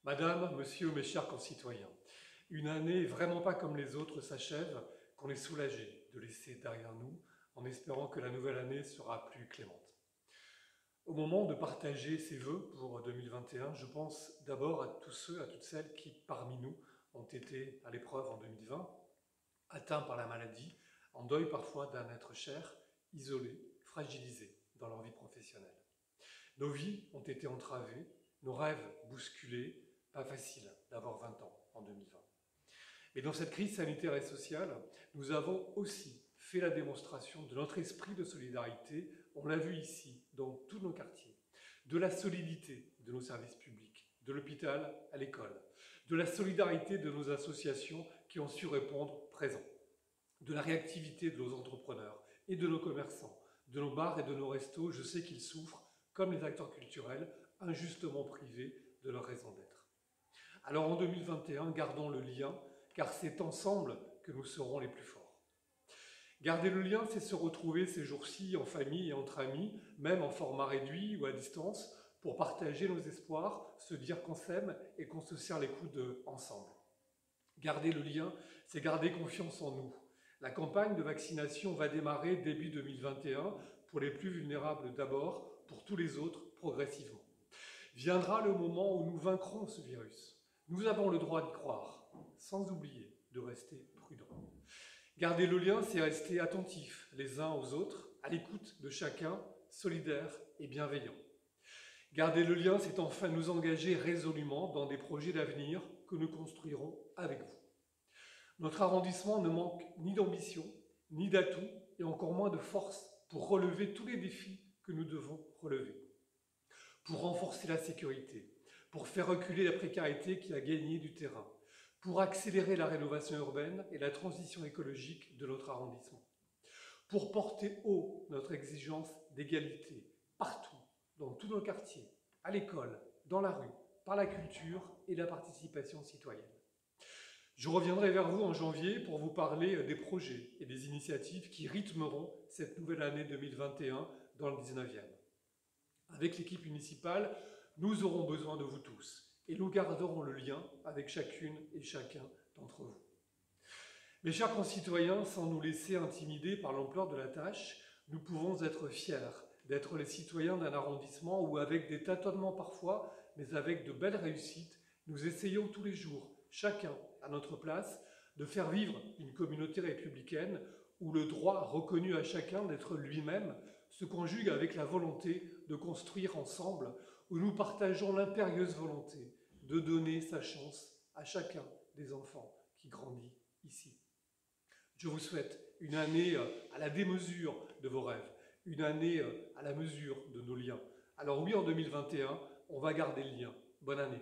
Madame, Monsieur, mes chers concitoyens, une année vraiment pas comme les autres s'achève, qu'on est soulagé de laisser derrière nous, en espérant que la nouvelle année sera plus clémente. Au moment de partager ses vœux pour 2021, je pense d'abord à tous ceux, à toutes celles qui, parmi nous, ont été à l'épreuve en 2020, atteints par la maladie, en deuil parfois d'un être cher, isolés, fragilisés dans leur vie professionnelle. Nos vies ont été entravées, nos rêves bousculés, pas facile d'avoir 20 ans en 2020. Mais dans cette crise sanitaire et sociale, nous avons aussi fait la démonstration de notre esprit de solidarité, on l'a vu ici, dans tous nos quartiers, de la solidité de nos services publics, de l'hôpital à l'école, de la solidarité de nos associations qui ont su répondre présent, de la réactivité de nos entrepreneurs et de nos commerçants, de nos bars et de nos restos. Je sais qu'ils souffrent, comme les acteurs culturels, injustement privés de leur raison d'être. Alors en 2021, gardons le lien, car c'est ensemble que nous serons les plus forts. Garder le lien, c'est se retrouver ces jours-ci en famille et entre amis, même en format réduit ou à distance, pour partager nos espoirs, se dire qu'on s'aime et qu'on se serre les coudes ensemble. Garder le lien, c'est garder confiance en nous. La campagne de vaccination va démarrer début 2021, pour les plus vulnérables d'abord, pour tous les autres progressivement. Viendra le moment où nous vaincrons ce virus. Nous avons le droit d'y croire, sans oublier de rester prudents. Garder le lien, c'est rester attentifs les uns aux autres, à l'écoute de chacun, solidaires et bienveillants. Garder le lien, c'est enfin nous engager résolument dans des projets d'avenir que nous construirons avec vous. Notre arrondissement ne manque ni d'ambition, ni d'atouts, et encore moins de force pour relever tous les défis que nous devons relever. Pour renforcer la sécurité, pour faire reculer la précarité qui a gagné du terrain, pour accélérer la rénovation urbaine et la transition écologique de notre arrondissement, pour porter haut notre exigence d'égalité, partout, dans tous nos quartiers, à l'école, dans la rue, par la culture et la participation citoyenne. Je reviendrai vers vous en janvier pour vous parler des projets et des initiatives qui rythmeront cette nouvelle année 2021 dans le 19e. Avec l'équipe municipale, nous aurons besoin de vous tous et nous garderons le lien avec chacune et chacun d'entre vous. Mes chers concitoyens, sans nous laisser intimider par l'ampleur de la tâche, nous pouvons être fiers d'être les citoyens d'un arrondissement où, avec des tâtonnements parfois, mais avec de belles réussites, nous essayons tous les jours, chacun à notre place, de faire vivre une communauté républicaine où le droit reconnu à chacun d'être lui-même se conjugue avec la volonté de construire ensemble, où nous partageons l'impérieuse volonté de donner sa chance à chacun des enfants qui grandit ici. Je vous souhaite une année à la démesure de vos rêves, une année à la mesure de nos liens. Alors oui, en 2021, on va garder le lien. Bonne année.